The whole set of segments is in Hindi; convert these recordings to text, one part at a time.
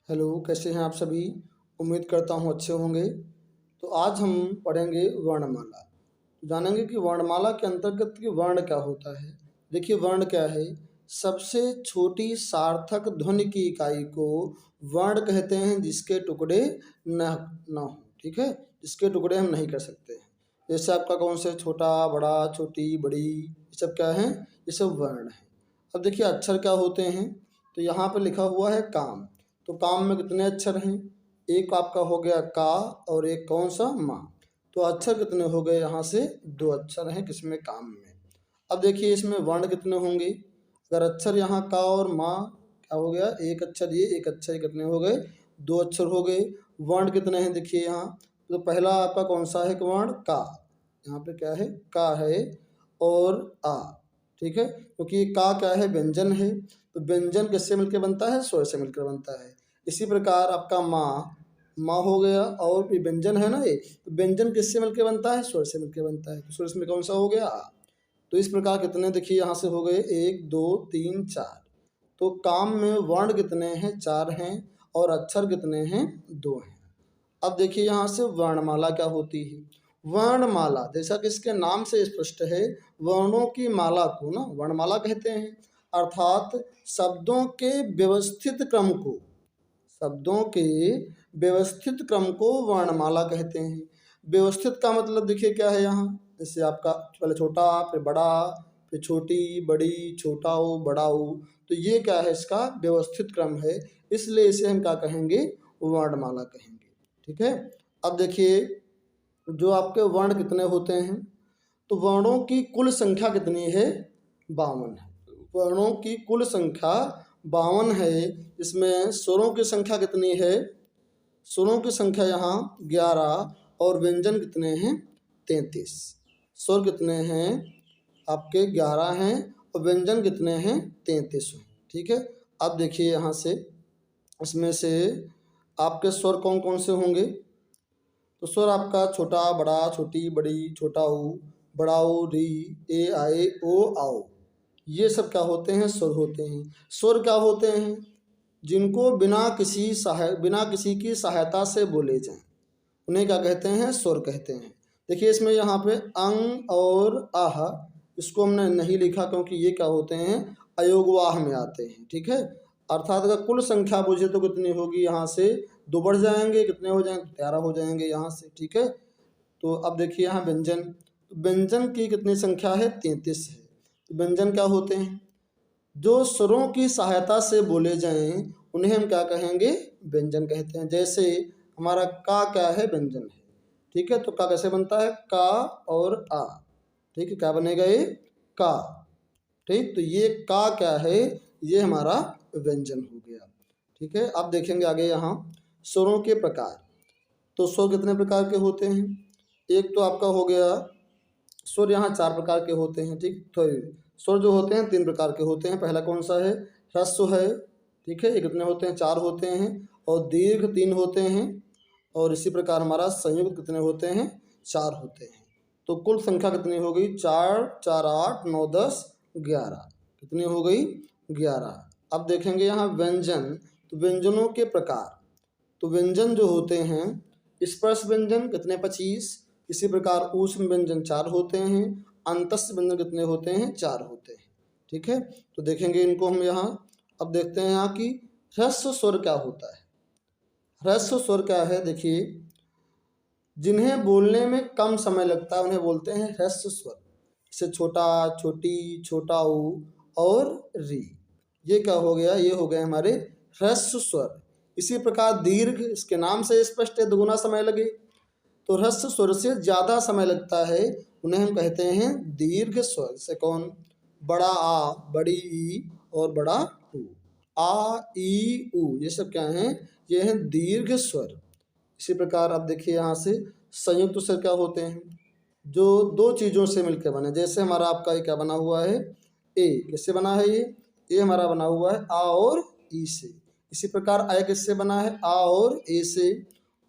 हेलो, कैसे हैं आप सभी? उम्मीद करता हूँ अच्छे होंगे। तो आज हम पढ़ेंगे वर्णमाला। तो जानेंगे कि वर्णमाला के अंतर्गत कि वर्ण क्या होता है। देखिए वर्ण क्या है? सबसे छोटी सार्थक ध्वनि की इकाई को वर्ण कहते हैं जिसके टुकड़े न हो। ठीक है, जिसके टुकड़े हम नहीं कर सकते हैं। जैसे आपका कौन से छोटा, बड़ा, छोटी, बड़ी, ये सब क्या है? ये सब वर्ण है। अब देखिए अक्षर क्या होते हैं। तो यहाँ पर लिखा हुआ है काम। तो काम में कितने अक्षर हैं? एक आपका हो गया का और एक कौन सा? माँ। तो अक्षर कितने हो गए? यहाँ से दो अक्षर हैं किसमें? काम में। अब देखिए इसमें वर्ण कितने होंगे? अगर अक्षर यहाँ का और माँ, क्या हो गया? एक अक्षर ये, एक अक्षर, कितने हो गए? दो अक्षर हो गए। वर्ण कितने हैं देखिए यहाँ। तो पहला आपका कौन सा है वर्ण? का। यहाँ पे क्या है? का है और आ। ठीक है, क्योंकि का क्या है? व्यंजन है। तो व्यंजन किससे मिलकर बनता है? स्वर से मिलकर बनता है। इसी प्रकार आपका माँ, माँ हो गया और भी व्यंजन है ना ये। तो व्यंजन किससे मिलकर बनता है? स्वर से मिलकर बनता है। तो स्वर में कौन सा हो गया? आ। तो इस प्रकार कितने देखिए यहाँ से हो गए? एक, दो, तीन, चार। तो काम में वर्ण कितने हैं? चार हैं। और अक्षर कितने हैं? दो हैं। अब देखिए यहाँ से वर्णमाला क्या होती है। वर्णमाला जैसा कि इसके नाम से स्पष्ट है, वर्णों की माला को ना वर्णमाला कहते हैं। अर्थात शब्दों के व्यवस्थित क्रम को, शब्दों के व्यवस्थित क्रम को वर्णमाला कहते हैं। व्यवस्थित का मतलब देखिए क्या है यहाँ। जैसे आपका पहले छोटा, फिर बड़ा, फिर छोटी, बड़ी, छोटा हो, बड़ा हो। तो ये क्या है? इसका व्यवस्थित क्रम है। इसलिए इसे हम क्या कहेंगे? वर्णमाला कहेंगे। ठीक है। अब देखिए जो आपके वर्ण कितने होते हैं। तो वर्णों की कुल संख्या कितनी है? 52 है। वर्णों की कुल संख्या 52 है। इसमें स्वरों की संख्या कितनी है? स्वरों की संख्या यहाँ 11 और व्यंजन कितने हैं? 33। स्वर कितने हैं? आपके 11 हैं और व्यंजन कितने हैं? 33 हैं। ठीक है। अब देखिए यहाँ से इसमें से आपके स्वर कौन कौन से होंगे। तो स्वर आपका छोटा, बड़ा, छोटी, बड़ी, छोटा ऊ, बड़ा ऊ, री, ए, आए, ओ, आओ, ये सब क्या होते हैं? स्वर होते हैं। स्वर क्या होते हैं? जिनको बिना किसी की सहायता से बोले जाएं, उन्हें क्या कहते हैं? स्वर कहते हैं। देखिए इसमें यहाँ पे अंग और आह, इसको हमने नहीं लिखा क्योंकि ये क्या होते हैं? अयोगवाह में आते हैं। ठीक है। अर्थात अगर कुल संख्या पूछे तो कितनी होगी? यहाँ से दो बढ़ जाएंगे, कितने हो जाएंगे? 13 हो जाएंगे यहाँ से। ठीक है। तो अब देखिए यहाँ व्यंजन। तो व्यंजन की कितनी संख्या है? 33 है। तो व्यंजन क्या होते हैं? जो स्वरों की सहायता से बोले जाएं उन्हें हम क्या कहेंगे? व्यंजन कहते हैं। जैसे हमारा का क्या है? व्यंजन है। ठीक है। तो का कैसे बनता है? का और आ। ठीक है, क्या बनेगा ये? का। ठीक, तो ये का क्या है? ये हमारा व्यंजन हो गया। ठीक है। अब देखेंगे आगे यहाँ स्वरों के प्रकार। तो स्वर कितने प्रकार के होते हैं? एक तो आपका हो गया स्वर, यहाँ 4 प्रकार के होते हैं। ठीक, तो स्वर जो होते हैं 3 प्रकार के होते हैं। पहला कौन सा है? ह्रस्व है। ठीक है, ये कितने होते हैं? 4 होते हैं। और दीर्घ 3 होते हैं। और इसी प्रकार हमारा संयुक्त कितने होते हैं? 4 होते हैं। तो कुल संख्या कितनी हो गई? 4, 4, 8, 9, 10, 11। कितनी हो गई? 11। अब देखेंगे यहाँ व्यंजन। तो व्यंजनों के प्रकार। तो व्यंजन जो होते हैं, स्पर्श व्यंजन कितने? 25। इसी प्रकार ऊष्म व्यंजन 4 होते हैं। अंतस्थ व्यंजन कितने होते हैं? 4 होते हैं। ठीक है। तो देखेंगे इनको हम यहाँ। अब देखते हैं यहाँ की ह्रस्व स्वर क्या होता है। ह्रस्व स्वर क्या है? देखिए जिन्हें बोलने में कम समय लगता है उन्हें बोलते हैं ह्रस्व स्वर। जैसे छोटा, छोटी, छोटा ऊ और री, ये क्या हो गया? ये हो गए हमारे ह्रस्व स्वर। इसी प्रकार दीर्घ, इसके नाम से स्पष्ट है, दुगुना समय लगे। तो ह्रस्व स्वर से ज्यादा समय लगता है उन्हें हम कहते हैं दीर्घ स्वर। से कौन? बड़ा आ, बड़ी ई और बड़ा ऊ। आ, ई, ऊ, ये सब क्या हैं? ये हैं दीर्घ स्वर। इसी प्रकार अब देखिए यहाँ से संयुक्त स्वर क्या होते हैं? जो दो चीज़ों से मिलकर बने। जैसे हमारा आपका ये क्या बना हुआ है? ए। किससे बना है ये? ए हमारा बना हुआ है आ और ई से। इसी प्रकार आय किससे बना है? आ और ए से।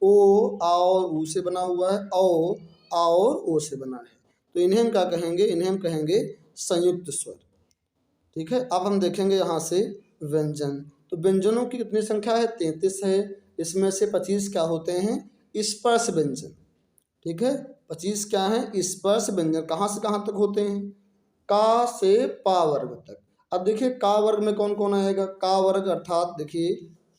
ओ आ और ऊ से बना हुआ है। औ आ और ओ से बना है। तो इन्हें हम क्या कहेंगे? इन्हें हम कहेंगे संयुक्त स्वर। ठीक है। अब हम देखेंगे यहाँ से व्यंजन। तो व्यंजनों की कितनी संख्या है? 33 है। इसमें से 25 क्या होते हैं? स्पर्श व्यंजन। ठीक है, 25 क्या है? स्पर्श व्यंजन। कहाँ से कहाँ तक होते हैं? का से पा वर्ग तक। अब देखिए का वर्ग में कौन कौन आएगा? का वर्ग अर्थात देखिए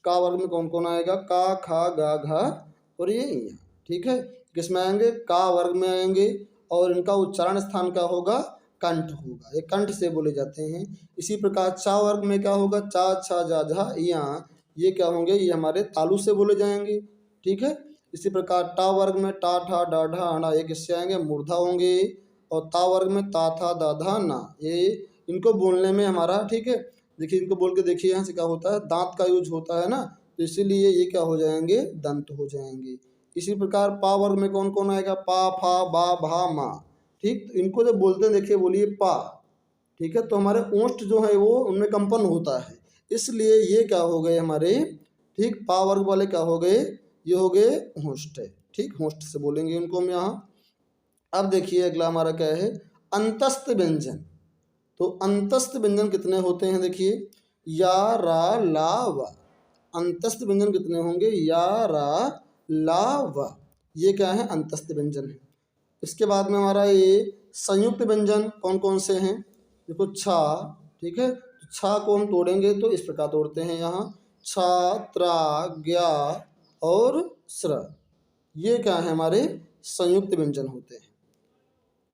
का वर्ग में कौन कौन आएगा? का, खा, गा, घा और ये यहाँ। ठीक है, किसमें आएंगे? का वर्ग में आएंगे और इनका उच्चारण स्थान क्या होगा? कंठ होगा, ये कंठ से बोले जाते हैं। इसी प्रकार चा वर्ग में क्या होगा? चा, छा, जा, झा, यहाँ ये क्या होंगे? ये हमारे तालु से बोले जाएंगे। ठीक है, इसी प्रकार टा वर्ग में टा, ठा, डा, ढा, अणा ये किससे आएंगे? मूर्धा होंगे। और ता वर्ग में ता, था, दा, धा, ना ये इनको बोलने में हमारा, ठीक है, देखिए इनको बोल के देखिए यहाँ से क्या होता है? दांत का यूज होता है ना, तो इसीलिए ये क्या हो जाएंगे? दंत हो जाएंगे। इसी प्रकार पा वर्ग में कौन कौन आएगा? पा, फा, बा, भा, मा। ठीक, तो इनको जब बोलते हैं देखिए बोलिए पा। ठीक है, तो हमारे ओष्ठ जो है वो उनमें कंपन होता है, इसलिए ये क्या हो गए हमारे? ठीक, पा वर्ग वाले क्या हो गए? ये हो गए होष्ठ। ठीक, होष्ठ से बोलेंगे इनको हम यहाँ। अब देखिए अगला हमारा क्या है? अंतस्थ व्यंजन। तो अंतस्थ व्यंजन कितने होते हैं? देखिए या, रा, ला, व। अंतस्थ व्यंजन कितने होंगे? या, रा, ला, व। ये क्या है? अंतस्थ व्यंजन है। इसके बाद में हमारा ये संयुक्त व्यंजन कौन कौन से हैं? देखो छा। ठीक है, तो छा को हम तोड़ेंगे तो इस प्रकार तोड़ते हैं यहाँ, छा, त्रा, ज्ञा और स्र। ये क्या है? हमारे संयुक्त व्यंजन होते हैं।